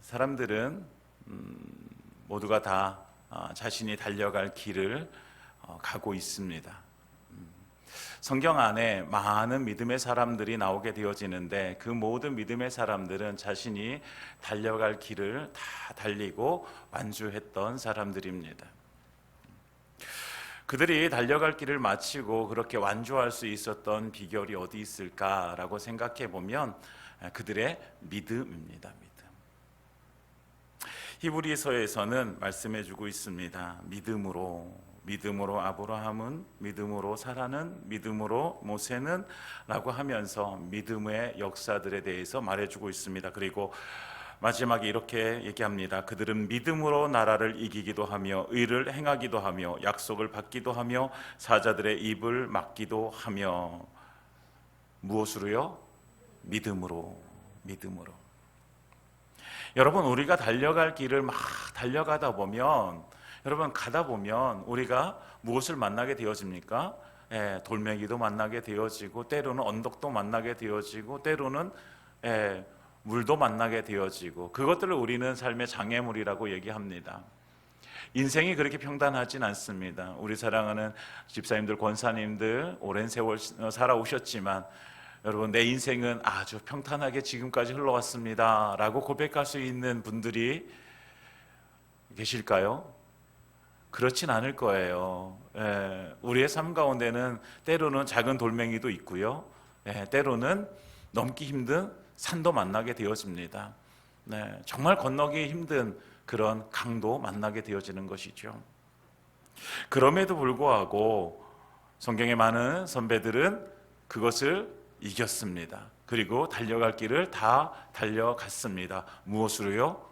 사람들은 모두가 다 자신이 달려갈 길을 가고 있습니다. 성경 안에 많은 믿음의 사람들이 나오게 되어지는데 그 모든 믿음의 사람들은 자신이 달려갈 길을 다 달리고 완주했던 사람들입니다. 그들이 달려갈 길을 마치고 그렇게 완주할 수 있었던 비결이 어디 있을까라고 생각해 보면 그들의 믿음입니다. 히브리서에서는 말씀해 주고 있습니다. 믿음으로 아브라함은, 믿음으로 사라는, 믿음으로 모세는 라고 하면서 믿음의 역사들에 대해서 말해주고 있습니다. 그리고 마지막에 이렇게 얘기합니다. 그들은 믿음으로 나라를 이기기도 하며 의를 행하기도 하며 약속을 받기도 하며 사자들의 입을 막기도 하며. 무엇으로요? 믿음으로. 여러분, 우리가 달려갈 길을 막 달려가다 보면, 여러분, 가다 보면 우리가 무엇을 만나게 되어집니까? 돌멩이도 만나게 되어지고, 때로는 언덕도 만나게 되어지고, 때로는 물도 만나게 되어지고, 그것들을 우리는 삶의 장애물이라고 얘기합니다. 인생이 그렇게 평단하진 않습니다. 우리 사랑하는 집사님들, 권사님들 오랜 세월 살아오셨지만 여러분, 내 인생은 아주 평탄하게 지금까지 흘러왔습니다 라고 고백할 수 있는 분들이 계실까요? 그렇진 않을 거예요. 우리의 삶 가운데는 때로는 작은 돌멩이도 있고요, 때로는 넘기 힘든 산도 만나게 되어집니다. 정말 건너기 힘든 그런 강도 만나게 되어지는 것이죠. 그럼에도 불구하고 성경의 많은 선배들은 그것을 이겼습니다. 그리고 달려갈 길을 다 달려갔습니다. 무엇으로요?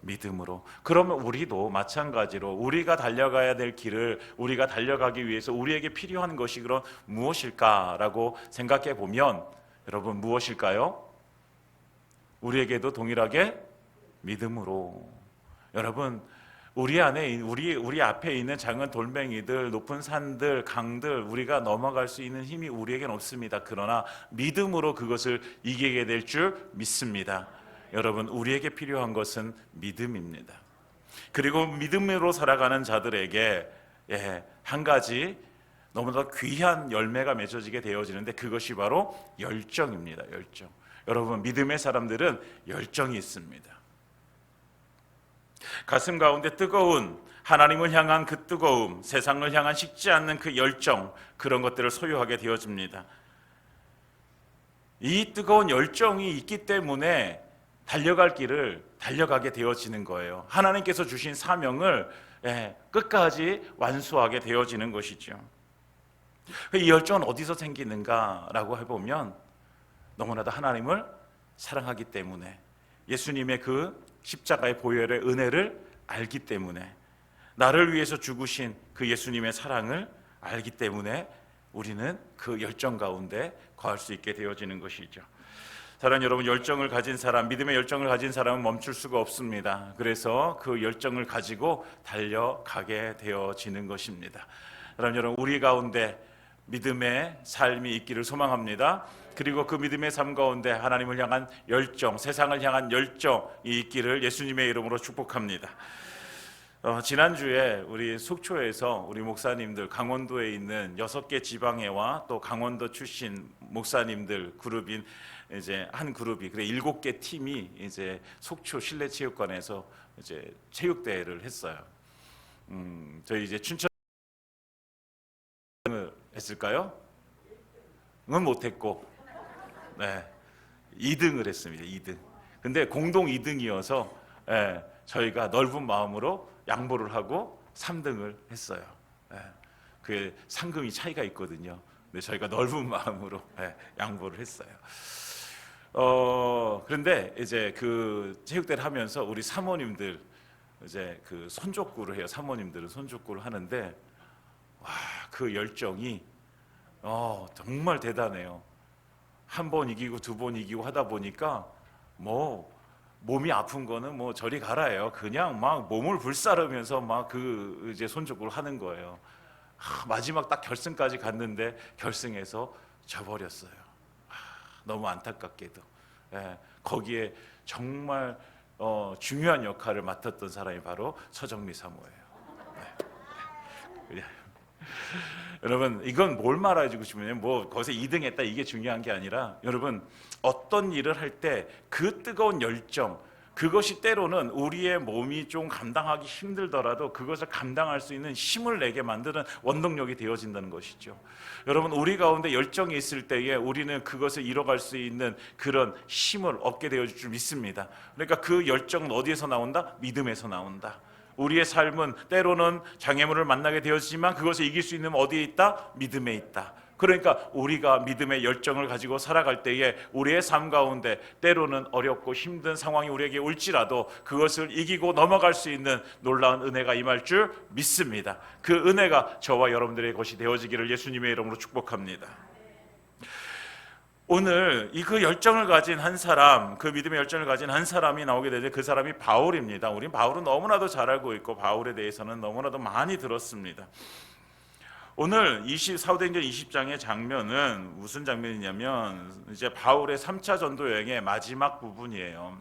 믿음으로. 그러면 우리도 마찬가지로 우리가 달려가야 될 길을 우리가 달려가기 위해서 우리에게 필요한 것이 그럼 무엇일까라고 생각해 보면, 여러분, 무엇일까요? 우리에게도 동일하게 믿음으로. 여러분, 우리 앞에 있는 작은 돌멩이들, 높은 산들, 강들, 우리가 넘어갈 수 있는 힘이 우리에게는 없습니다. 그러나 믿음으로 그것을 이기게 될 줄 믿습니다. 여러분, 우리에게 필요한 것은 믿음입니다. 그리고 믿음으로 살아가는 자들에게 한 가지 너무나 귀한 열매가 맺어지게 되어지는데, 그것이 바로 열정입니다. 열정. 여러분, 믿음의 사람들은 열정이 있습니다. 가슴 가운데 뜨거운 하나님을 향한 그 뜨거움, 세상을 향한 식지 않는 그 열정, 그런 것들을 소유하게 되어집니다. 이 뜨거운 열정이 있기 때문에 달려갈 길을 달려가게 되어지는 거예요. 하나님께서 주신 사명을 끝까지 완수하게 되어지는 것이죠. 이 열정은 어디서 생기는가라고 해보면, 너무나도 하나님을 사랑하기 때문에, 예수님의 그 십자가의 보혈의 은혜를 알기 때문에, 나를 위해서 죽으신 그 예수님의 사랑을 알기 때문에 우리는 그 열정 가운데 거할 수 있게 되어지는 것이죠. 사랑하는 여러분, 열정을 가진 사람, 믿음의 열정을 가진 사람은 멈출 수가 없습니다. 그래서 그 열정을 가지고 달려가게 되어지는 것입니다. 사랑하는 여러분, 우리 가운데 믿음의 삶이 있기를 소망합니다. 그리고 그 믿음의 삶 가운데 하나님을 향한 열정, 세상을 향한 열정이 있기를 예수님의 이름으로 축복합니다. 지난주에 우리 속초에서 우리 목사님들, 강원도에 있는 6개 지방회와 또 강원도 출신 목사님들 그룹인 이제 한 그룹이, 그래 7개 팀이 이제 속초 실내체육관에서 이제 체육대회를 했어요. 저희 이제 춘천 했을까요? 은 못했고, 2등을 했습니다. 2등. 근데 공동 2등이어서 저희가 넓은 마음으로 양보를 하고 3등을 했어요. 그 상금이 차이가 있거든요. 근데 저희가 넓은 마음으로 양보를 했어요. 그런데 이제 그 체육대를 하면서 우리 사모님들 이제 그 손족구를 해요. 사모님들은 손족구를 하는데, 와, 그 열정이 정말 대단해요. 한 번 이기고 두 번 이기고 하다 보니까 몸이 아픈 거는 저리 가라예요. 그냥 막 몸을 불사르면서 막 그 이제 손족구를 하는 거예요. 마지막 딱 결승까지 갔는데 결승에서 져버렸어요. 너무 안타깝게도. 거기에 정말 중요한 역할을 맡았던 사람이 바로 서정미 사모예요. 네. 여러분, 이건 뭘 말해주고 싶으면 뭐 거기서 2등했다 이게 중요한 게 아니라, 여러분 어떤 일을 할 때 그 뜨거운 열정, 그것이 때로는 우리의 몸이 좀 감당하기 힘들더라도 그것을 감당할 수 있는 힘을 내게 만드는 원동력이 되어진다는 것이죠. 여러분, 우리 가운데 열정이 있을 때에 우리는 그것을 이뤄갈 수 있는 그런 힘을 얻게 되어질 줄 믿습니다. 그러니까 그 열정은 어디에서 나온다? 믿음에서 나온다. 우리의 삶은 때로는 장애물을 만나게 되었지만 그것을 이길 수 있는 어디에 있다? 믿음에 있다. 그러니까 우리가 믿음의 열정을 가지고 살아갈 때에 우리의 삶 가운데 때로는 어렵고 힘든 상황이 우리에게 올지라도 그것을 이기고 넘어갈 수 있는 놀라운 은혜가 임할 줄 믿습니다. 그 은혜가 저와 여러분들의 것이 되어지기를 예수님의 이름으로 축복합니다. 오늘 그 열정을 가진 한 사람, 그 믿음의 열정을 가진 한 사람이 나오게 되는데 그 사람이 바울입니다. 우린 바울은 너무나도 잘 알고 있고 바울에 대해서는 너무나도 많이 들었습니다. 오늘 사도행전 20장의 장면은 무슨 장면이냐면 이제 바울의 3차 전도 여행의 마지막 부분이에요.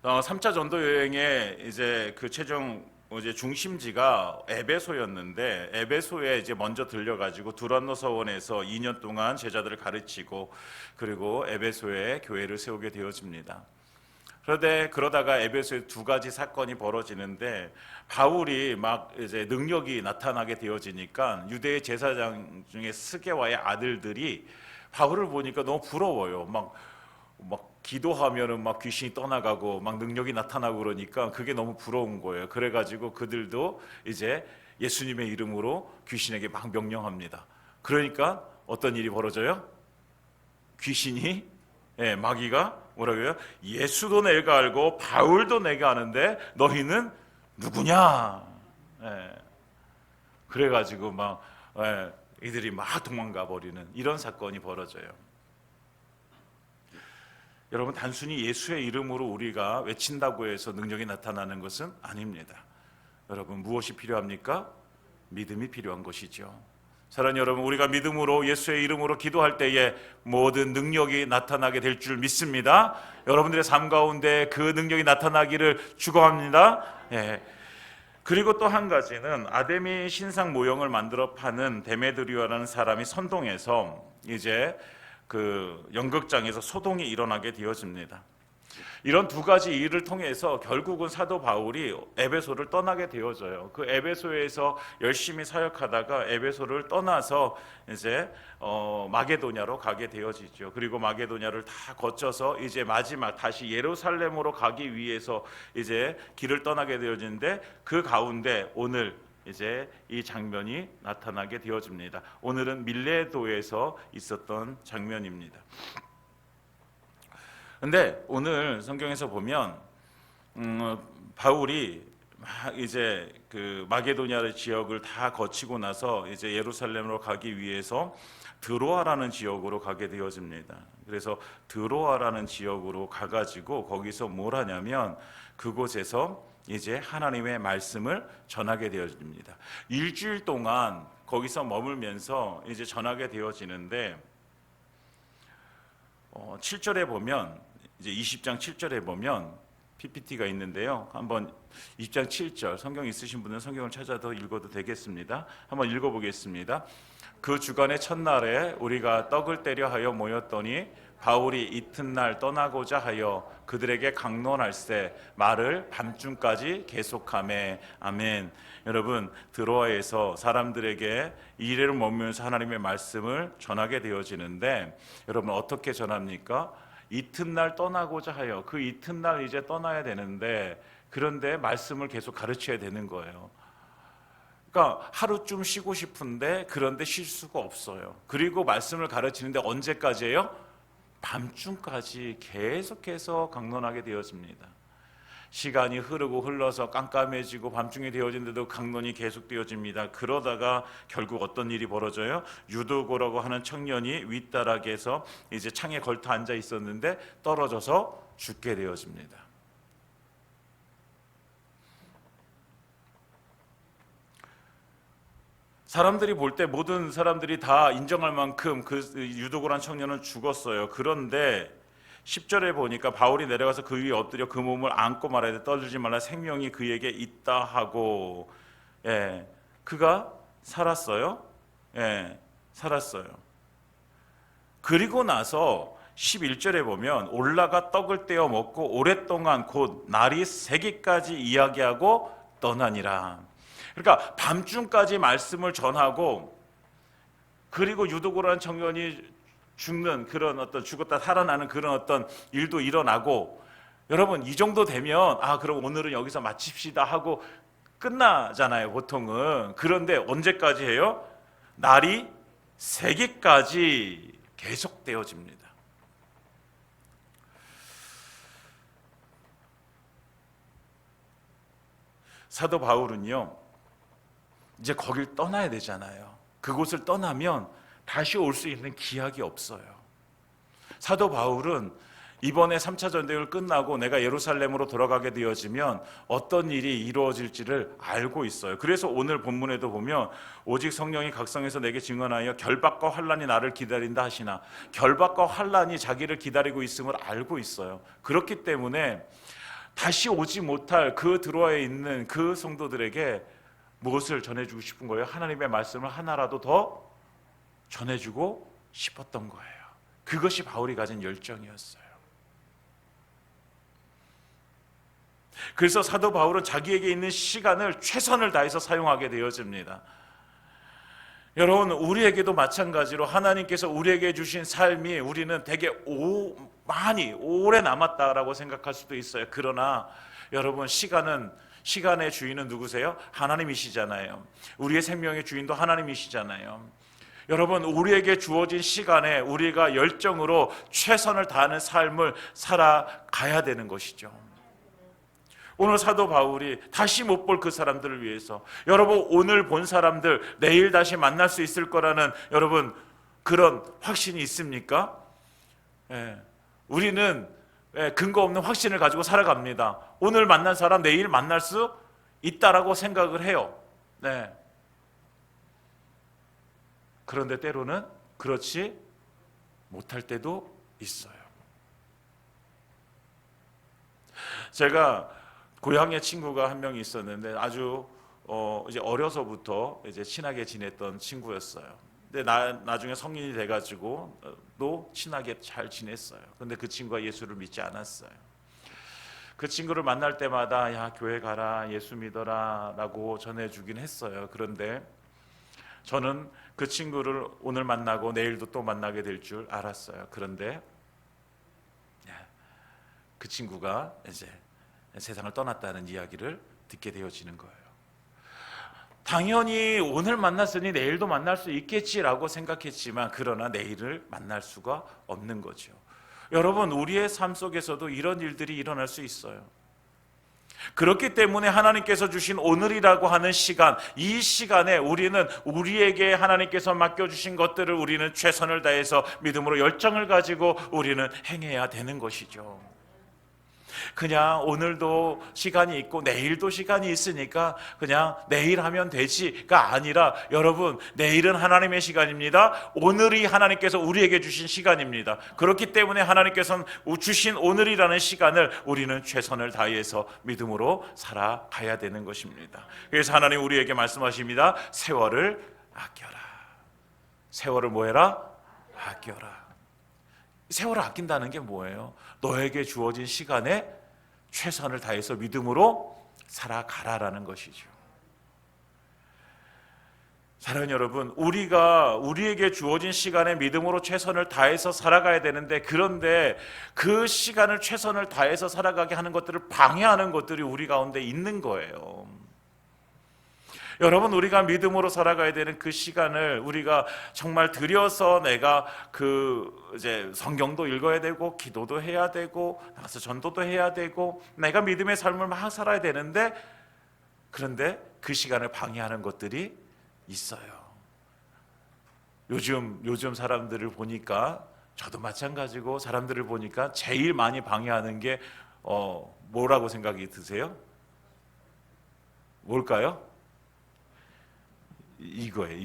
3차 전도 여행의 이제 그 최종 이제 중심지가 에베소였는데, 에베소에 이제 먼저 들려가지고 두란노 서원에서 2년 동안 제자들을 가르치고 그리고 에베소에 교회를 세우게 되어집니다. 그런데 그러다가 에베소에 두 가지 사건이 벌어지는데, 바울이 막 이제 능력이 나타나게 되어지니까 유대 제사장 중에 스게와의 아들들이 바울을 보니까 너무 부러워요. 막 기도하면은 막 귀신이 떠나가고 막 능력이 나타나고 그러니까 그게 너무 부러운 거예요. 그래가지고 그들도 이제 예수님의 이름으로 귀신에게 막 명령합니다. 그러니까 어떤 일이 벌어져요? 귀신이, 마귀가 뭐라고요? 예수도 내가 알고 바울도 내가 아는데 너희는 누구냐? 그래가지고 막 이들이 막 도망가 버리는 이런 사건이 벌어져요. 여러분, 단순히 예수의 이름으로 우리가 외친다고 해서 능력이 나타나는 것은 아닙니다. 여러분, 무엇이 필요합니까? 믿음이 필요한 것이죠. 사랑하는 여러분, 우리가 믿음으로 예수의 이름으로 기도할 때에 모든 능력이 나타나게 될 줄 믿습니다. 여러분들의 삶 가운데 그 능력이 나타나기를 축원합니다. 그리고 또 한 가지는 아데미 신상 모형을 만들어 파는 데메드리오라는 사람이 선동해서 이제 그 연극장에서 소동이 일어나게 되어집니다. 이런 두 가지 일을 통해서 결국은 사도 바울이 에베소를 떠나게 되어져요. 그 에베소에서 열심히 사역하다가 에베소를 떠나서 이제 마게도냐로 가게 되어지죠. 그리고 마게도냐를 다 거쳐서 이제 마지막 다시 예루살렘으로 가기 위해서 이제 길을 떠나게 되어지는데, 그 가운데 오늘 이제 이 장면이 나타나게 되어집니다. 오늘은 밀레도에서 있었던 장면입니다. 근데 오늘 성경에서 보면 바울이 이제 그 마게도냐 지역을 다 거치고 나서 이제 예루살렘으로 가기 위해서 드로아라는 지역으로 가게 되어집니다. 그래서 드로아라는 지역으로 가가지고 거기서 뭘 하냐면 그곳에서 이제 하나님의 말씀을 전하게 되어집니다. 일주일 동안 거기서 머물면서 이제 전하게 되어지는데, 7절에 보면 이제 20장 7절에 보면 PPT가 있는데요. 한번 20장 7절 성경 있으신 분은 성경을 찾아서 읽어도 되겠습니다. 한번 읽어보겠습니다. 그 주간의 첫날에 우리가 떡을 떼려 하여 모였더니 바울이 이튿날 떠나고자 하여 그들에게 강론할세 말을 밤중까지 계속하매. 아멘. 여러분, 드로아에서 사람들에게 이래를 머물면서 하나님의 말씀을 전하게 되어지는데, 여러분 어떻게 전합니까? 이튿날 떠나고자 하여, 그 이튿날 이제 떠나야 되는데, 그런데 말씀을 계속 가르쳐야 되는 거예요. 그러니까 하루쯤 쉬고 싶은데 그런데 쉴 수가 없어요. 그리고 말씀을 가르치는데 언제까지예요? 밤중까지 계속해서 강론하게 되어집니다. 시간이 흐르고 흘러서 깜깜해지고 밤중이 되어진데도 강론이 계속되어집니다. 그러다가 결국 어떤 일이 벌어져요? 유도고라고 하는 청년이 윗다락에서 이제 창에 걸터 앉아 있었는데 떨어져서 죽게 되어집니다. 사람들이 볼 때 모든 사람들이 다 인정할 만큼 그 유도고란 청년은 죽었어요. 그런데 10절에 보니까 바울이 내려가서 그 위에 엎드려 그 몸을 안고 말하되 떨지 말라 생명이 그에게 있다 하고, 예, 그가 살았어요. 예, 살았어요. 그리고 나서 11절에 보면 올라가 떡을 떼어 먹고 오랫동안 곧 날이 새기까지 이야기하고 떠나니라. 그러니까 밤중까지 말씀을 전하고, 그리고 유도고라는 청년이 죽는 그런 어떤 죽었다 살아나는 그런 어떤 일도 일어나고, 여러분 이 정도 되면 그럼 오늘은 여기서 마칩시다 하고 끝나잖아요 보통은. 그런데 언제까지 해요? 날이 새기까지 계속되어집니다. 사도 바울은요 이제 거길 떠나야 되잖아요. 그곳을 떠나면 다시 올 수 있는 기약이 없어요. 사도 바울은 이번에 3차 전쟁을 끝나고 내가 예루살렘으로 돌아가게 되어지면 어떤 일이 이루어질지를 알고 있어요. 그래서 오늘 본문에도 보면 오직 성령이 각성해서 내게 증언하여 결박과 환난이 나를 기다린다 하시나, 결박과 환난이 자기를 기다리고 있음을 알고 있어요. 그렇기 때문에 다시 오지 못할 그 드로아에 있는 그 성도들에게 무엇을 전해주고 싶은 거예요? 하나님의 말씀을 하나라도 더 전해주고 싶었던 거예요. 그것이 바울이 가진 열정이었어요. 그래서 사도 바울은 자기에게 있는 시간을 최선을 다해서 사용하게 되어집니다. 여러분 우리에게도 마찬가지로 하나님께서 우리에게 주신 삶이 우리는 되게 많이 오래 남았다라고 생각할 수도 있어요. 그러나 여러분 시간의 주인은 누구세요? 하나님이시잖아요. 우리의 생명의 주인도 하나님이시잖아요. 여러분 우리에게 주어진 시간에 우리가 열정으로 최선을 다하는 삶을 살아가야 되는 것이죠. 오늘 사도 바울이 다시 못 볼 그 사람들을 위해서, 여러분 오늘 본 사람들 내일 다시 만날 수 있을 거라는 여러분 그런 확신이 있습니까? 우리는 근거 없는 확신을 가지고 살아갑니다. 오늘 만난 사람 내일 만날 수 있다라고 생각을 해요. 그런데 때로는 그렇지 못할 때도 있어요. 제가 고향에 친구가 한 명이 있었는데 아주 이제 어려서부터 이제 친하게 지냈던 친구였어요. 근데 나중에 성인이 돼가지고 또 친하게 잘 지냈어요. 근데 그 친구가 예수를 믿지 않았어요. 그 친구를 만날 때마다 야 교회 가라, 예수 믿어라 라고 전해주긴 했어요. 그런데 저는 그 친구를 오늘 만나고 내일도 또 만나게 될 줄 알았어요. 그런데 그 친구가 이제 세상을 떠났다는 이야기를 듣게 되어지는 거예요. 당연히 오늘 만났으니 내일도 만날 수 있겠지라고 생각했지만 그러나 내일을 만날 수가 없는 거죠. 여러분 우리의 삶 속에서도 이런 일들이 일어날 수 있어요. 그렇기 때문에 하나님께서 주신 오늘이라고 하는 시간, 이 시간에 우리는 우리에게 하나님께서 맡겨주신 것들을 우리는 최선을 다해서 믿음으로 열정을 가지고 우리는 행해야 되는 것이죠. 그냥 오늘도 시간이 있고 내일도 시간이 있으니까 그냥 내일 하면 되지가 아니라, 여러분 내일은 하나님의 시간입니다. 오늘이 하나님께서 우리에게 주신 시간입니다. 그렇기 때문에 하나님께서는 주신 오늘이라는 시간을 우리는 최선을 다해서 믿음으로 살아가야 되는 것입니다. 그래서 하나님 우리에게 말씀하십니다. 세월을 아껴라. 세월을 뭐해라? 아껴라. 세월을 아낀다는 게 뭐예요? 너에게 주어진 시간에 최선을 다해서 믿음으로 살아가라라는 것이죠. 사랑하는 여러분, 우리에게 주어진 시간에 믿음으로 최선을 다해서 살아가야 되는데, 그런데 그 시간을 최선을 다해서 살아가게 하는 것들을 방해하는 것들이 우리 가운데 있는 거예요. 여러분 우리가 믿음으로 살아가야 되는 그 시간을 우리가 정말 들여서 내가 이제 성경도 읽어야 되고 기도도 해야 되고 나가서 전도도 해야 되고 내가 믿음의 삶을 막 살아야 되는데, 그런데 그 시간을 방해하는 것들이 있어요. 요즘 사람들을 보니까, 저도 마찬가지고 사람들을 보니까 제일 많이 방해하는 게 뭐라고 생각이 드세요? 뭘까요? 이거예요.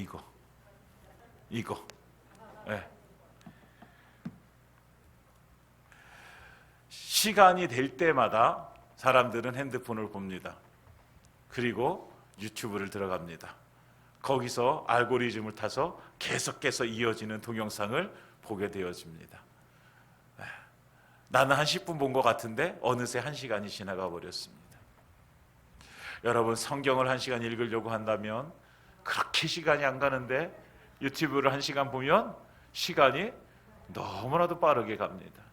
이거. 네. 시간이 될 때마다 사람들은 핸드폰을 봅니다. 그리고 유튜브를 들어갑니다. 거기서 알고리즘을 타서 계속해서 이어지는 동영상을 보게 되어집니다. 나는 한 10분 본 것 같은데 어느새 1시간이 지나가 버렸습니다. 여러분, 성경을 1시간 읽으려고 한다면 그렇게 시간이 안 가는데 유튜브를 1시간 보면 시간이 너무나도 빠르게 갑니다.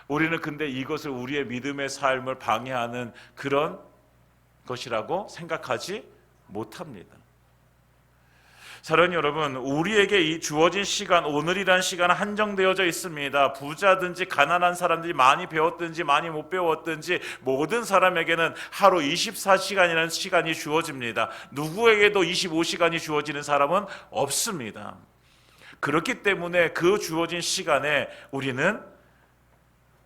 우리는 근데 이것을 우리의 믿음의 삶을 방해하는 그런 것이라고 생각하지 못합니다. 사랑하는 여러분, 우리에게 이 주어진 시간, 오늘이란 시간은 한정되어져 있습니다. 부자든지 가난한 사람들이 많이 배웠든지 많이 못 배웠든지 모든 사람에게는 하루 24시간이라는 시간이 주어집니다. 누구에게도 25시간이 주어지는 사람은 없습니다. 그렇기 때문에 그 주어진 시간에 우리는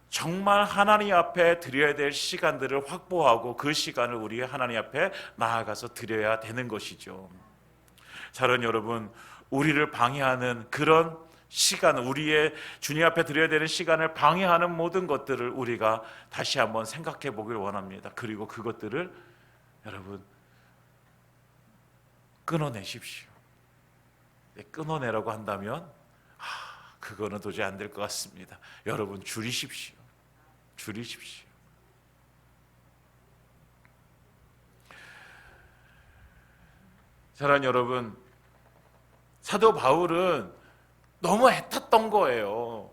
정말 하나님 앞에 드려야 될 시간들을 확보하고 그 시간을 우리 하나님 앞에 나아가서 드려야 되는 것이죠. 사랑하는 여러분, 우리를 방해하는 그런 시간, 우리의 주님 앞에 드려야 되는 시간을 방해하는 모든 것들을 우리가 다시 한번 생각해 보길 원합니다. 그리고 그것들을 여러분 끊어내십시오. 끊어내라고 한다면 그거는 도저히 안 될 것 같습니다. 여러분, 줄이십시오. 사랑하는 여러분, 사도 바울은 너무 애탔던 거예요.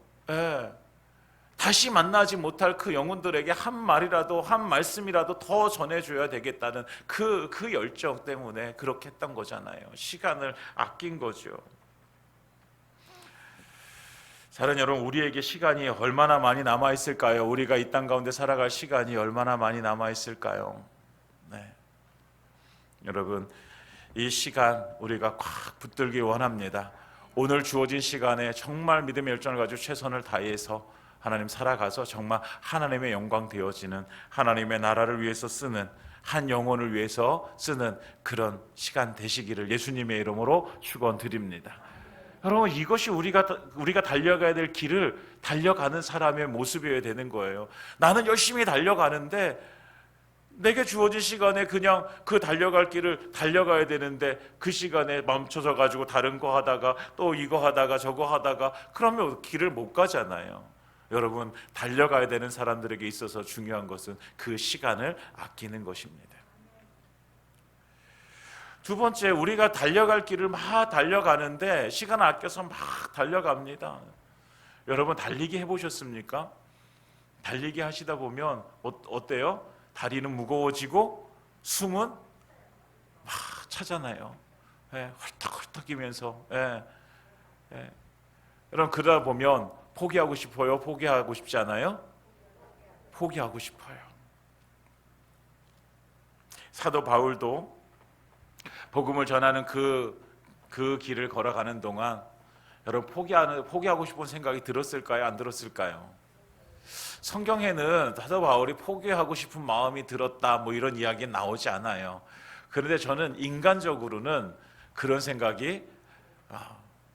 다시 만나지 못할 그 영혼들에게 한 말이라도, 한 말씀이라도 더 전해줘야 되겠다는 그 열정 때문에 그렇게 했던 거잖아요. 시간을 아낀 거죠. 사랑하는 여러분, 우리에게 시간이 얼마나 많이 남아있을까요? 우리가 이 땅 가운데 살아갈 시간이 얼마나 많이 남아있을까요? 여러분, 이 시간 우리가 꽉 붙들기 원합니다. 오늘 주어진 시간에 정말 믿음의 열정을 가지고 최선을 다해서 하나님 살아가서 정말 하나님의 영광 되어지는, 하나님의 나라를 위해서 쓰는, 한 영혼을 위해서 쓰는 그런 시간 되시기를 예수님의 이름으로 축원드립니다. 여러분, 이것이 우리가 달려가야 될 길을 달려가는 사람의 모습이어야 되는 거예요. 나는 열심히 달려가는데 내게 주어진 시간에 그냥 그 달려갈 길을 달려가야 되는데 그 시간에 멈춰서 가지고 다른 거 하다가 또 이거 하다가 저거 하다가 그러면 길을 못 가잖아요. 여러분, 달려가야 되는 사람들에게 있어서 중요한 것은 그 시간을 아끼는 것입니다. 두 번째, 우리가 달려갈 길을 막 달려가는데 시간을 아껴서 막 달려갑니다. 여러분, 달리기 해보셨습니까? 달리기 하시다 보면 어때요? 다리는 무거워지고 숨은 막 차잖아요. 헐떡헐떡이면서. 여러분, 그러다 보면 포기하고 싶어요? 포기하고 싶지 않아요? 포기하고 싶어요. 사도 바울도 복음을 전하는 그 길을 걸어가는 동안 여러분, 포기하고 싶은 생각이 들었을까요? 안 들었을까요? 성경에는 사도 바울이 포기하고 싶은 마음이 들었다 뭐 이런 이야기는 나오지 않아요. 그런데 저는 인간적으로는 그런 생각이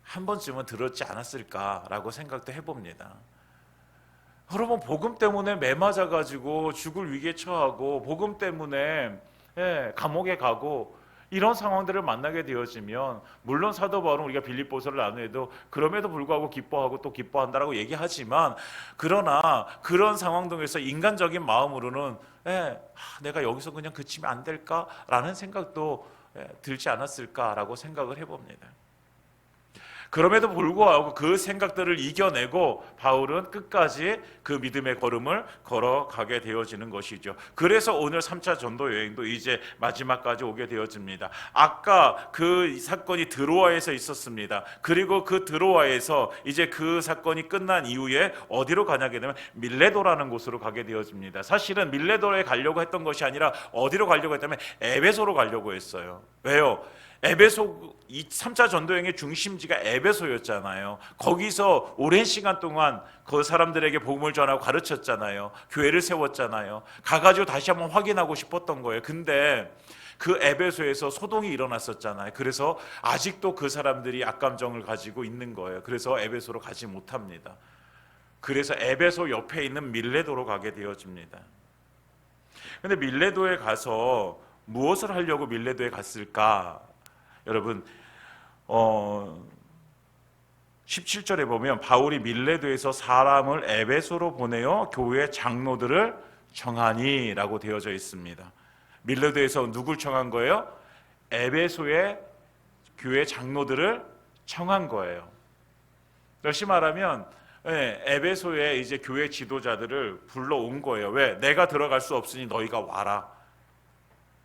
한 번쯤은 들었지 않았을까라고 생각도 해봅니다. 여러분, 복음 때문에 매맞아가지고 죽을 위기에 처하고 복음 때문에 감옥에 가고 이런 상황들을 만나게 되어지면, 물론 사도 바울은 우리가 빌립보서를 나누어도 그럼에도 불구하고 기뻐하고 또 기뻐한다라고 얘기하지만, 그러나 그런 상황 중에서 인간적인 마음으로는 내가 여기서 그냥 그치면 안 될까라는 생각도 들지 않았을까라고 생각을 해봅니다. 그럼에도 불구하고 그 생각들을 이겨내고 바울은 끝까지 그 믿음의 걸음을 걸어가게 되어지는 것이죠. 그래서 오늘 3차 전도 여행도 이제 마지막까지 오게 되어집니다. 아까 그 사건이 드로아에서 있었습니다. 그리고 그 드로아에서 이제 그 사건이 끝난 이후에 어디로 가냐게 되면 밀레도라는 곳으로 가게 되어집니다. 사실은 밀레도에 가려고 했던 것이 아니라 어디로 가려고 했다면 에베소로 가려고 했어요. 왜요? 에베소, 이 3차 전도여행의 중심지가 에베소였잖아요. 거기서 오랜 시간 동안 그 사람들에게 복음을 전하고 가르쳤잖아요. 교회를 세웠잖아요. 가가지고 다시 한번 확인하고 싶었던 거예요. 근데 그 에베소에서 소동이 일어났었잖아요. 그래서 아직도 그 사람들이 악감정을 가지고 있는 거예요. 그래서 에베소로 가지 못합니다. 그래서 에베소 옆에 있는 밀레도로 가게 되어집니다. 근데 밀레도에 가서 무엇을 하려고 밀레도에 갔을까? 여러분 17절에 보면 바울이 밀레도에서 사람을 에베소로 보내어 교회 장로들을 청하니 라고 되어져 있습니다. 밀레도에서 누굴 청한 거예요? 에베소의 교회 장로들을 청한 거예요. 다시 말하면 에베소의 이제 교회 지도자들을 불러온 거예요. 왜? 내가 들어갈 수 없으니 너희가 와라.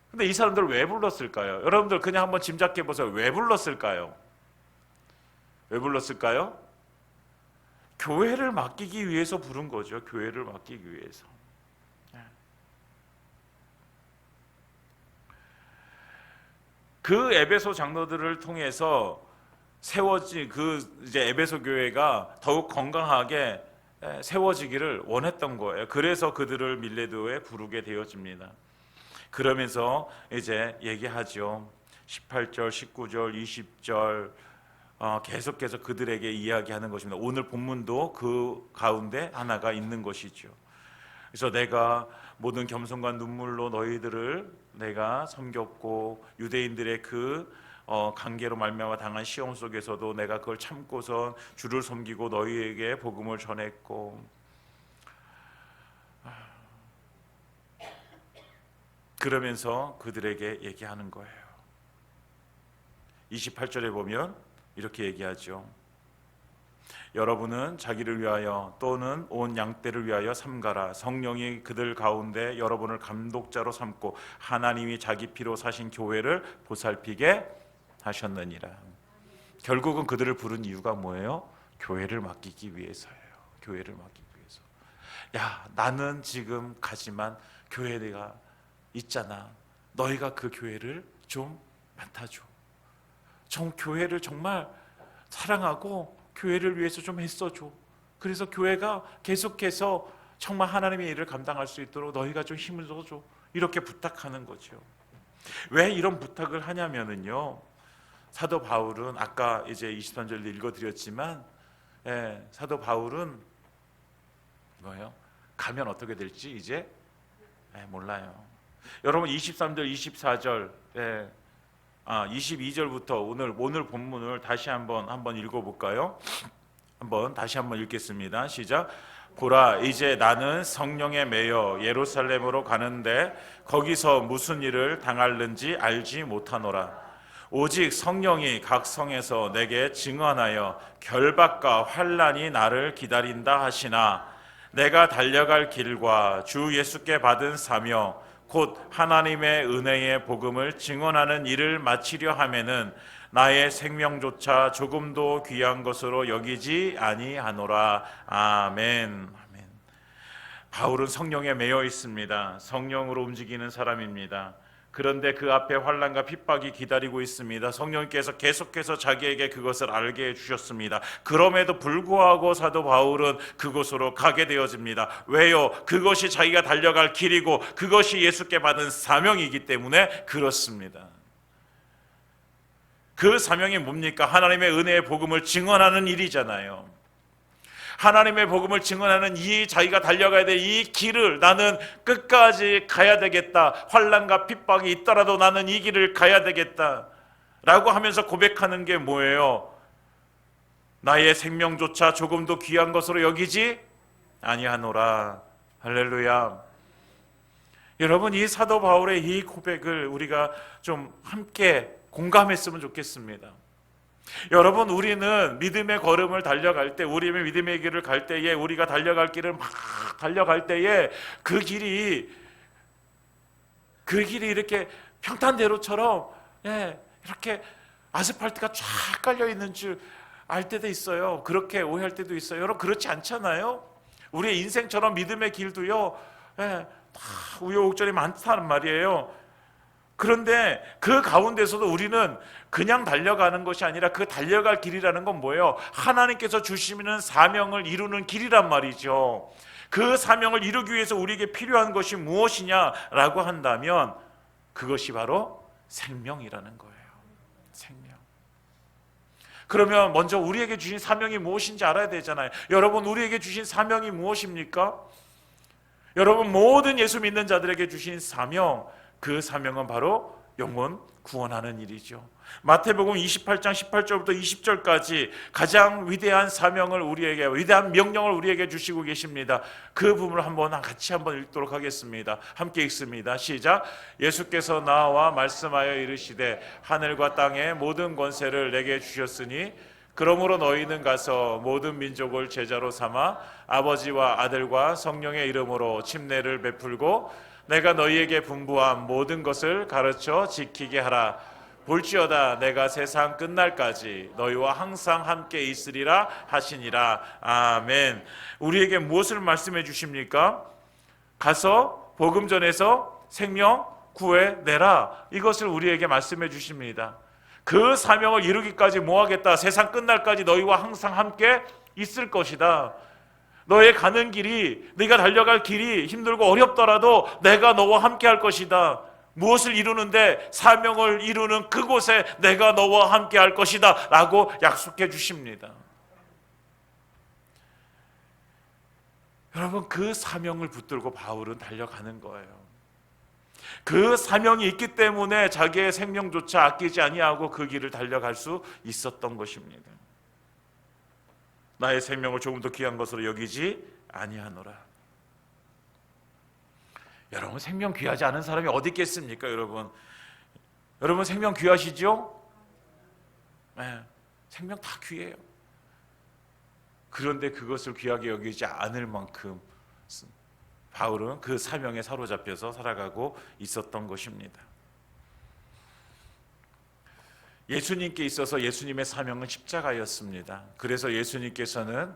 근데 이 사람들을 왜 불렀을까요? 여러분들 그냥 한번 짐작해 보세요. 왜 불렀을까요? 왜 불렀을까요? 교회를 맡기기 위해서 부른 거죠. 교회를 맡기기 위해서. 그 에베소 장로들을 통해서 세워진 그 이제 에베소 교회가 더욱 건강하게 세워지기를 원했던 거예요. 그래서 그들을 밀레도에 부르게 되어집니다. 그러면서 이제 얘기하죠. 18절, 19절, 20절 계속해서 그들에게 이야기하는 것입니다. 오늘 본문도 그 가운데 하나가 있는 것이죠. 그래서 내가 모든 겸손과 눈물로 너희들을 내가 섬겼고 유대인들의 그 관계로 말미암아 당한 시험 속에서도 내가 그걸 참고선 주를 섬기고 너희에게 복음을 전했고, 그러면서 그들에게 얘기하는 거예요. 28절에 보면 이렇게 얘기하죠. 여러분은 자기를 위하여 또는 온 양떼를 위하여 삼가라. 성령이 그들 가운데 여러분을 감독자로 삼고 하나님이 자기 피로 사신 교회를 보살피게 하셨느니라. 결국은 그들을 부른 이유가 뭐예요? 교회를 맡기기 위해서예요. 교회를 맡기기 위해서. 야, 나는 지금 가지만 교회가 있잖아. 너희가 그 교회를 좀 맡아줘. 정 교회를 정말 사랑하고 교회를 위해서 좀 했어줘. 그래서 교회가 계속해서 정말 하나님의 일을 감당할 수 있도록 너희가 좀 힘을 줘줘. 이렇게 부탁하는 거죠. 왜 이런 부탁을 하냐면은요, 사도 바울은 아까 이제 23절 읽어드렸지만 사도 바울은 뭐예요? 가면 어떻게 될지 이제 몰라요. 여러분 23절 24절 22절부터 오늘 본문을 다시 한번 읽어볼까요? 다시 한번 읽겠습니다. 시작. 보라, 이제 나는 성령에 매여 예루살렘으로 가는데 거기서 무슨 일을 당할는지 알지 못하노라. 오직 성령이 각 성에서 내게 증언하여 결박과 환난이 나를 기다린다 하시나 내가 달려갈 길과 주 예수께 받은 사명 곧 하나님의 은혜의 복음을 증언하는 일을 마치려 하면은 나의 생명조차 조금도 귀한 것으로 여기지 아니하노라. 아멘. 아멘. 바울은 성령에 매여 있습니다. 성령으로 움직이는 사람입니다. 그런데 그 앞에 환난과 핍박이 기다리고 있습니다. 성령께서 계속해서 자기에게 그것을 알게 해주셨습니다. 그럼에도 불구하고 사도 바울은 그곳으로 가게 되어집니다. 왜요? 그것이 자기가 달려갈 길이고 그것이 예수께 받은 사명이기 때문에 그렇습니다. 그 사명이 뭡니까? 하나님의 은혜의 복음을 증언하는 일이잖아요. 하나님의 복음을 증언하는 이 자기가 달려가야 될 이 길을 나는 끝까지 가야 되겠다. 환난과 핍박이 있더라도 나는 이 길을 가야 되겠다 라고 하면서 고백하는 게 뭐예요? 나의 생명조차 조금도 귀한 것으로 여기지 아니하노라. 할렐루야. 여러분, 이 사도 바울의 이 고백을 우리가 좀 함께 공감했으면 좋겠습니다. 여러분, 우리는 믿음의 걸음을 달려갈 때, 우리의 믿음의 길을 갈 때에, 우리가 달려갈 길을 막 달려갈 때에 그 길이 이렇게 평탄대로처럼 이렇게 아스팔트가 쫙 깔려 있는 줄 알 때도 있어요. 그렇게 오해할 때도 있어요. 여러분, 그렇지 않잖아요. 우리의 인생처럼 믿음의 길도요, 다 우여곡절이 많다는 말이에요. 그런데 그 가운데서도 우리는 그냥 달려가는 것이 아니라 그 달려갈 길이라는 건 뭐예요? 하나님께서 주시는 사명을 이루는 길이란 말이죠. 그 사명을 이루기 위해서 우리에게 필요한 것이 무엇이냐라고 한다면 그것이 바로 생명이라는 거예요. 생명. 그러면 먼저 우리에게 주신 사명이 무엇인지 알아야 되잖아요. 여러분, 우리에게 주신 사명이 무엇입니까? 여러분, 모든 예수 믿는 자들에게 주신 사명, 그 사명은 바로 영혼 구원하는 일이죠. 마태복음 28장 18절부터 20절까지 가장 위대한 사명을 우리에게, 위대한 명령을 우리에게 주시고 계십니다. 그 부분을 같이 한번 읽도록 하겠습니다. 함께 읽습니다. 시작. 예수께서 나와 말씀하여 이르시되 하늘과 땅의 모든 권세를 내게 주셨으니 그러므로 너희는 가서 모든 민족을 제자로 삼아 아버지와 아들과 성령의 이름으로 침례를 베풀고 내가 너희에게 분부한 모든 것을 가르쳐 지키게 하라. 볼지어다 내가 세상 끝날까지 너희와 항상 함께 있으리라 하시니라. 아멘. 우리에게 무엇을 말씀해 주십니까? 가서 복음 전해서 생명 구해내라. 이것을 우리에게 말씀해 주십니다. 그 사명을 이루기까지 뭐하겠다? 세상 끝날까지 너희와 항상 함께 있을 것이다. 너의 가는 길이, 네가 달려갈 길이 힘들고 어렵더라도 내가 너와 함께 할 것이다. 무엇을 이루는데? 사명을 이루는 그곳에 내가 너와 함께 할 것이다 라고 약속해 주십니다. 여러분, 그 사명을 붙들고 바울은 달려가는 거예요. 그 사명이 있기 때문에 자기의 생명조차 아끼지 아니하고 그 길을 달려갈 수 있었던 것입니다. 나의 생명을 조금 더 귀한 것으로 여기지 아니하노라. 여러분, 생명 귀하지 않은 사람이 어디 있겠습니까? 여러분 생명 귀하시죠? 네, 생명 다 귀해요. 그런데 그것을 귀하게 여기지 않을 만큼 바울은 그 사명에 사로잡혀서 살아가고 있었던 것입니다. 예수님께 있어서 예수님의 사명은 십자가였습니다. 그래서 예수님께서는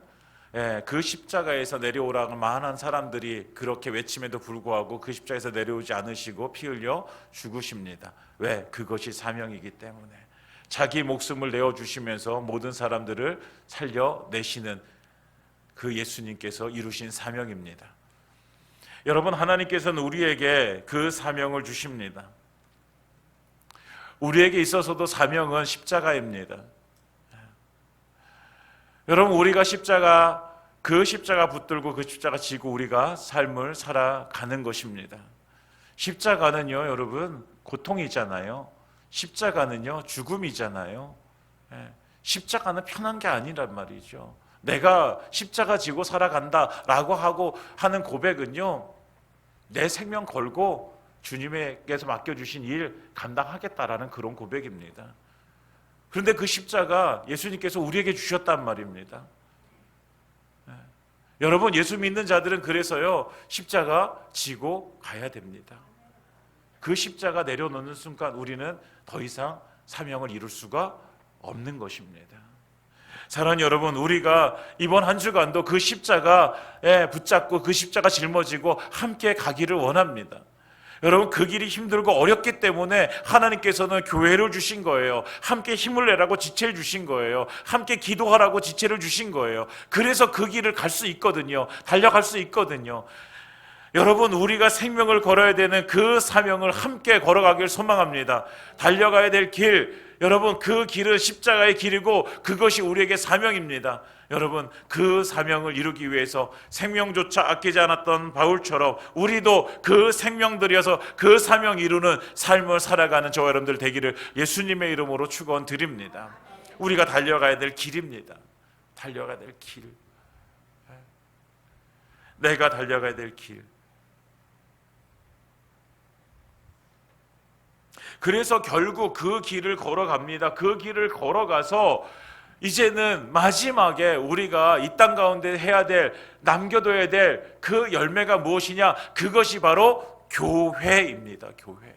그 십자가에서 내려오라고 많은 사람들이 그렇게 외침에도 불구하고 그 십자가에서 내려오지 않으시고 피 흘려 죽으십니다. 왜? 그것이 사명이기 때문에. 자기 목숨을 내어주시면서 모든 사람들을 살려내시는 그 예수님께서 이루신 사명입니다. 여러분, 하나님께서는 우리에게 그 사명을 주십니다. 우리에게 있어서도 사명은 십자가입니다. 여러분, 우리가 그 십자가 붙들고 그 십자가 지고 우리가 삶을 살아가는 것입니다. 십자가는요, 여러분, 고통이잖아요. 십자가는요, 죽음이잖아요. 십자가는 편한 게 아니란 말이죠. 내가 십자가 지고 살아간다라고 하는 고백은요, 내 생명 걸고 주님께서 맡겨주신 일 감당하겠다라는 그런 고백입니다. 그런데 그 십자가 예수님께서 우리에게 주셨단 말입니다. 여러분, 예수 믿는 자들은 그래서요, 십자가 지고 가야 됩니다. 그 십자가 내려놓는 순간 우리는 더 이상 사명을 이룰 수가 없는 것입니다. 사랑하는 여러분, 우리가 이번 한 주간도 그 십자가에 붙잡고 그 십자가 짊어지고 함께 가기를 원합니다. 여러분, 그 길이 힘들고 어렵기 때문에 하나님께서는 교회를 주신 거예요. 함께 힘을 내라고 지체를 주신 거예요. 함께 기도하라고 지체를 주신 거예요. 그래서 그 길을 갈 수 있거든요. 달려갈 수 있거든요. 여러분, 우리가 생명을 걸어야 되는 그 사명을 함께 걸어가길 소망합니다. 달려가야 될 길, 여러분, 그 길은 십자가의 길이고 그것이 우리에게 사명입니다. 여러분, 그 사명을 이루기 위해서 생명조차 아끼지 않았던 바울처럼 우리도 그 생명 들여서 그 사명 이루는 삶을 살아가는 저와 여러분들 되기를 예수님의 이름으로 축원드립니다. 우리가 달려가야 될 길입니다. 달려가야 될 길, 내가 달려가야 될 길. 그래서 결국 그 길을 걸어갑니다. 그 길을 걸어가서 이제는 마지막에 우리가 이 땅 가운데 해야 될, 남겨둬야 될 그 열매가 무엇이냐? 그것이 바로 교회입니다. 교회.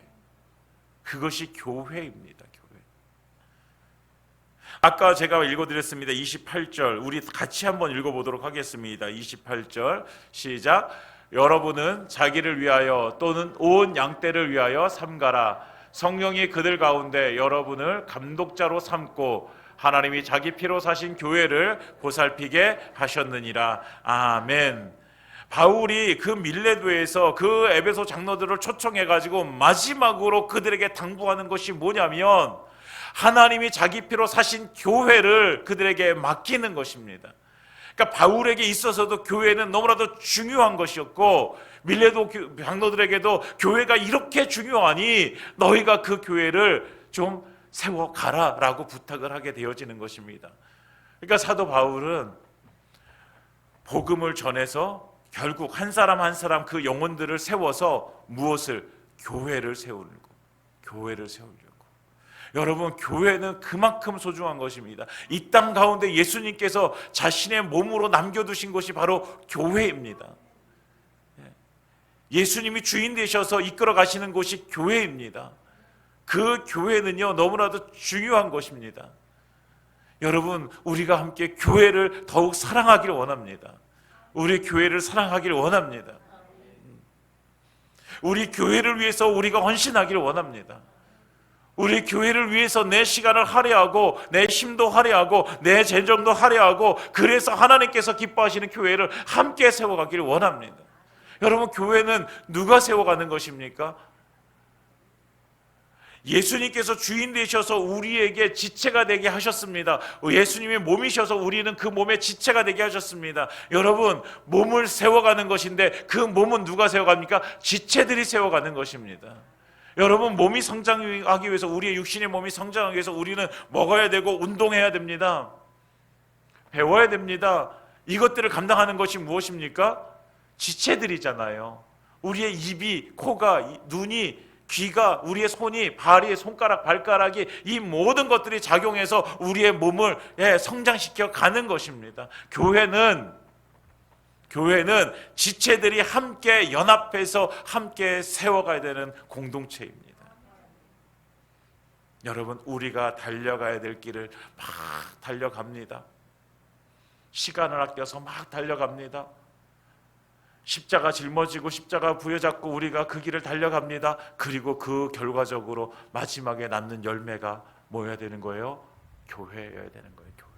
그것이 교회입니다. 교회. 아까 제가 읽어드렸습니다. 28절 우리 같이 한번 읽어보도록 하겠습니다. 28절 시작. 여러분은 자기를 위하여 또는 온 양떼를 위하여 삼가라. 성령이 그들 가운데 여러분을 감독자로 삼고 하나님이 자기 피로 사신 교회를 보살피게 하셨느니라. 아멘. 바울이 그 밀레도에서 그 에베소 장로들을 초청해가지고 마지막으로 그들에게 당부하는 것이 뭐냐면, 하나님이 자기 피로 사신 교회를 그들에게 맡기는 것입니다. 그러니까 바울에게 있어서도 교회는 너무나도 중요한 것이었고, 밀레도 장로들에게도 교회가 이렇게 중요하니 너희가 그 교회를 좀 세워가라 라고 부탁을 하게 되어지는 것입니다. 그러니까 사도 바울은 복음을 전해서 결국 한 사람 한 사람 그 영혼들을 세워서 무엇을? 교회를 세우려고. 여러분, 교회는 그만큼 소중한 것입니다. 이 땅 가운데 예수님께서 자신의 몸으로 남겨두신 것이 바로 교회입니다. 예수님이 주인 되셔서 이끌어 가시는 곳이 교회입니다. 그 교회는요, 너무나도 중요한 것입니다. 여러분, 우리가 함께 교회를 더욱 사랑하기를 원합니다. 우리 교회를 사랑하기를 원합니다. 우리 교회를 위해서 우리가 헌신하기를 원합니다. 우리 교회를 위해서 내 시간을 할애하고 내 힘도 할애하고 내 재정도 할애하고, 그래서 하나님께서 기뻐하시는 교회를 함께 세워가기를 원합니다. 여러분, 교회는 누가 세워가는 것입니까? 예수님께서 주인 되셔서 우리에게 지체가 되게 하셨습니다. 예수님의 몸이셔서 우리는 그 몸의 지체가 되게 하셨습니다. 여러분, 몸을 세워가는 것인데 그 몸은 누가 세워갑니까? 지체들이 세워가는 것입니다. 여러분, 몸이 성장하기 위해서, 우리의 육신의 몸이 성장하기 위해서 우리는 먹어야 되고 운동해야 됩니다. 배워야 됩니다. 이것들을 감당하는 것이 무엇입니까? 지체들이잖아요. 우리의 입이, 코가, 눈이, 귀가, 우리의 손이, 발이, 손가락, 발가락이, 이 모든 것들이 작용해서 우리의 몸을 성장시켜 가는 것입니다. 교회는 지체들이 함께 연합해서 함께 세워가야 되는 공동체입니다. 여러분, 우리가 달려가야 될 길을 막 달려갑니다. 시간을 아껴서 막 달려갑니다. 십자가 짊어지고 십자가 부여잡고 우리가 그 길을 달려갑니다. 그리고 그 결과적으로 마지막에 남는 열매가 뭐여야 되는 거예요? 교회여야 되는 거예요. 교회.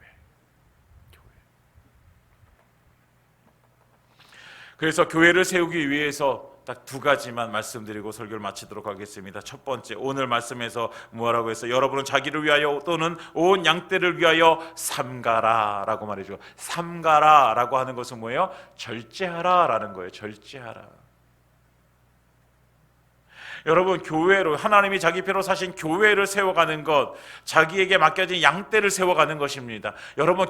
그래서 교회를 세우기 위해서 딱 두 가지만 말씀드리고 설교를 마치도록 하겠습니다. 첫 번째, 오늘 말씀에서 뭐라고 해서 여러분은 자기를 위하여 또는 온 양떼를 위하여 삼가라 라고 말해줘. 삼가라 라고 하는 것은 뭐예요? 절제하라 라는 거예요. 절제하라. 여러분, 교회로, 하나님이 자기 피로 사신 교회를 세워가는 것, 자기에게 맡겨진 양떼를 세워가는 것입니다. 여러분,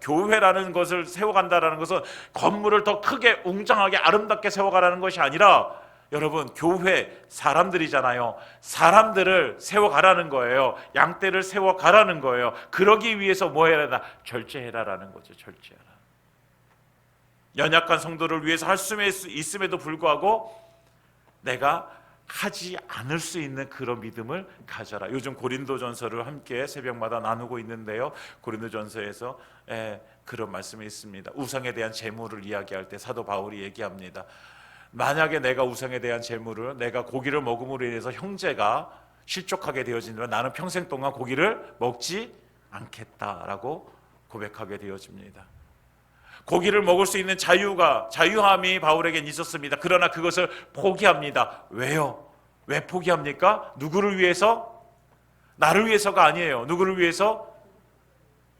교회라는 것을 세워간다라는 것은 건물을 더 크게 웅장하게 아름답게 세워가라는 것이 아니라, 여러분, 교회 사람들이잖아요. 사람들을 세워가라는 거예요. 양떼를 세워가라는 거예요. 그러기 위해서 뭐 해야 되나? 절제해라라는 거죠. 절제해라. 연약한 성도를 위해서 할 수 있음에도 불구하고 내가 하지 않을 수 있는 그런 믿음을 가져라. 요즘 고린도전서를 함께 새벽마다 나누고 있는데요, 고린도전서에서 그런 말씀이 있습니다. 우상에 대한 재물을 이야기할 때 사도 바울이 얘기합니다. 만약에 내가 우상에 대한 재물을, 내가 고기를 먹음으로 인해서 형제가 실족하게 되어진다면 나는 평생 동안 고기를 먹지 않겠다라고 고백하게 되어집니다. 고기를 먹을 수 있는 자유함이 바울에겐 있었습니다. 그러나 그것을 포기합니다. 왜요? 왜 포기합니까? 누구를 위해서? 나를 위해서가 아니에요. 누구를 위해서?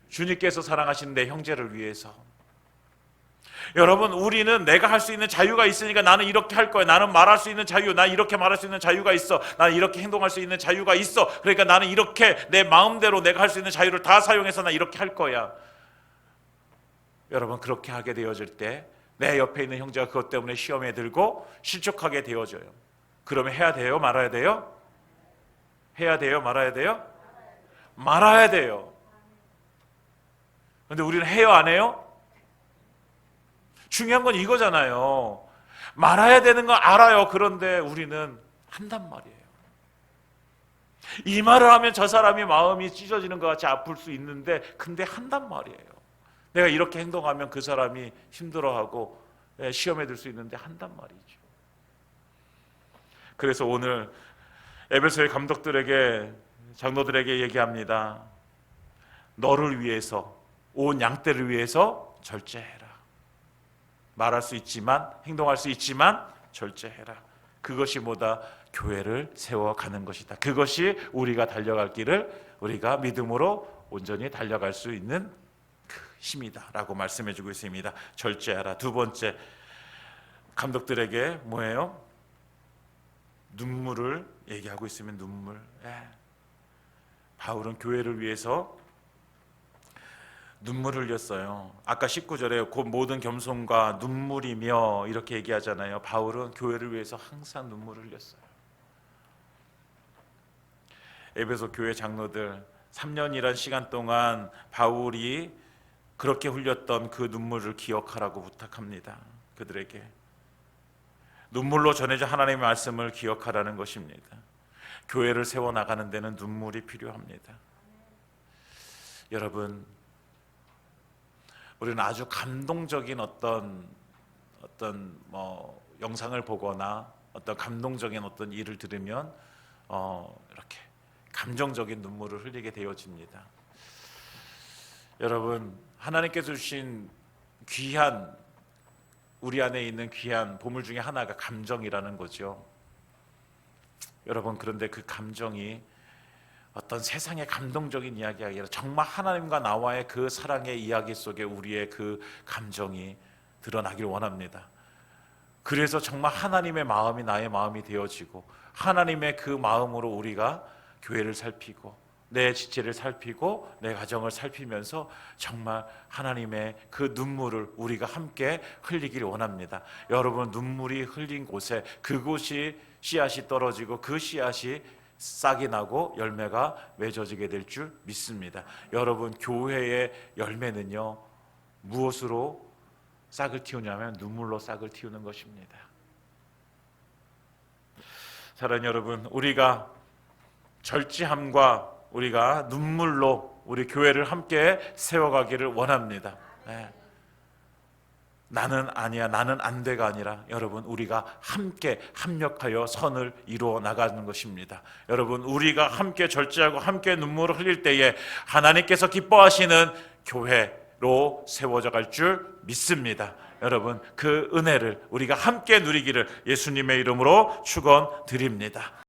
주님께서 사랑하시는 내 형제를 위해서. 여러분, 우리는 내가 할 수 있는 자유가 있으니까 나는 이렇게 할 거야. 나는 말할 수 있는 자유, 나 이렇게 말할 수 있는 자유가 있어. 나는 이렇게 행동할 수 있는 자유가 있어. 그러니까 나는 이렇게 내 마음대로 내가 할 수 있는 자유를 다 사용해서 나 이렇게 할 거야. 여러분, 그렇게 하게 되어질 때 내 옆에 있는 형제가 그것 때문에 시험에 들고 실족하게 되어져요. 그러면 해야 돼요? 말아야 돼요? 해야 돼요? 말아야 돼요? 말아야 돼요. 그런데 우리는 해요? 안 해요? 중요한 건 이거잖아요. 말아야 되는 건 알아요. 그런데 우리는 한단 말이에요. 이 말을 하면 저 사람이 마음이 찢어지는 것 같이 아플 수 있는데, 근데 한단 말이에요. 내가 이렇게 행동하면 그 사람이 힘들어하고 시험에 들 수 있는데 한단 말이죠. 그래서 오늘 에베소의 감독들에게, 장로들에게 얘기합니다. 너를 위해서, 온 양떼를 위해서 절제해라. 말할 수 있지만, 행동할 수 있지만 절제해라. 그것이 뭐다? 교회를 세워가는 것이다. 그것이 우리가 달려갈 길을 우리가 믿음으로 온전히 달려갈 수 있는 그 힘이다 라고 말씀해주고 있습니다. 절제하라. 두 번째, 감독들에게 뭐예요? 눈물을 얘기하고 있으면 눈물. 바울은 교회를 위해서 눈물을 흘렸어요. 아까 19절에 곧 모든 겸손과 눈물이며 이렇게 얘기하잖아요. 바울은 교회를 위해서 항상 눈물을 흘렸어요. 에베소 교회 장로들 3년이란 시간 동안 바울이 그렇게 흘렸던 그 눈물을 기억하라고 부탁합니다. 그들에게 눈물로 전해져 하나님의 말씀을 기억하라는 것입니다. 교회를 세워나가는 데는 눈물이 필요합니다. 여러분, 우리는 아주 감동적인 어떤 영상을 보거나 어떤 감동적인 어떤 일을 들으면 이렇게 감정적인 눈물을 흘리게 되어집니다. 여러분, 하나님께서 주신 귀한, 우리 안에 있는 귀한 보물 중에 하나가 감정이라는 거죠. 여러분, 그런데 그 감정이 어떤 세상의 감동적인 이야기가 아니라 정말 하나님과 나와의 그 사랑의 이야기 속에 우리의 그 감정이 드러나길 원합니다. 그래서 정말 하나님의 마음이 나의 마음이 되어지고 하나님의 그 마음으로 우리가 교회를 살피고 내 지체를 살피고 내 가정을 살피면서 정말 하나님의 그 눈물을 우리가 함께 흘리길 원합니다. 여러분, 눈물이 흘린 곳에 그곳이 씨앗이 떨어지고 그 씨앗이 싹이 나고 열매가 맺어지게 될 줄 믿습니다. 여러분, 교회의 열매는요, 무엇으로 싹을 틔우냐면 눈물로 싹을 틔우는 것입니다. 사랑하는 여러분, 우리가 절제함과 우리가 눈물로 우리 교회를 함께 세워가기를 원합니다. 나는 아니야, 나는 안 돼가 아니라 여러분, 우리가 함께 합력하여 선을 이루어 나가는 것입니다. 여러분, 우리가 함께 절제하고 함께 눈물을 흘릴 때에 하나님께서 기뻐하시는 교회로 세워져 갈 줄 믿습니다. 여러분, 그 은혜를 우리가 함께 누리기를 예수님의 이름으로 축원드립니다.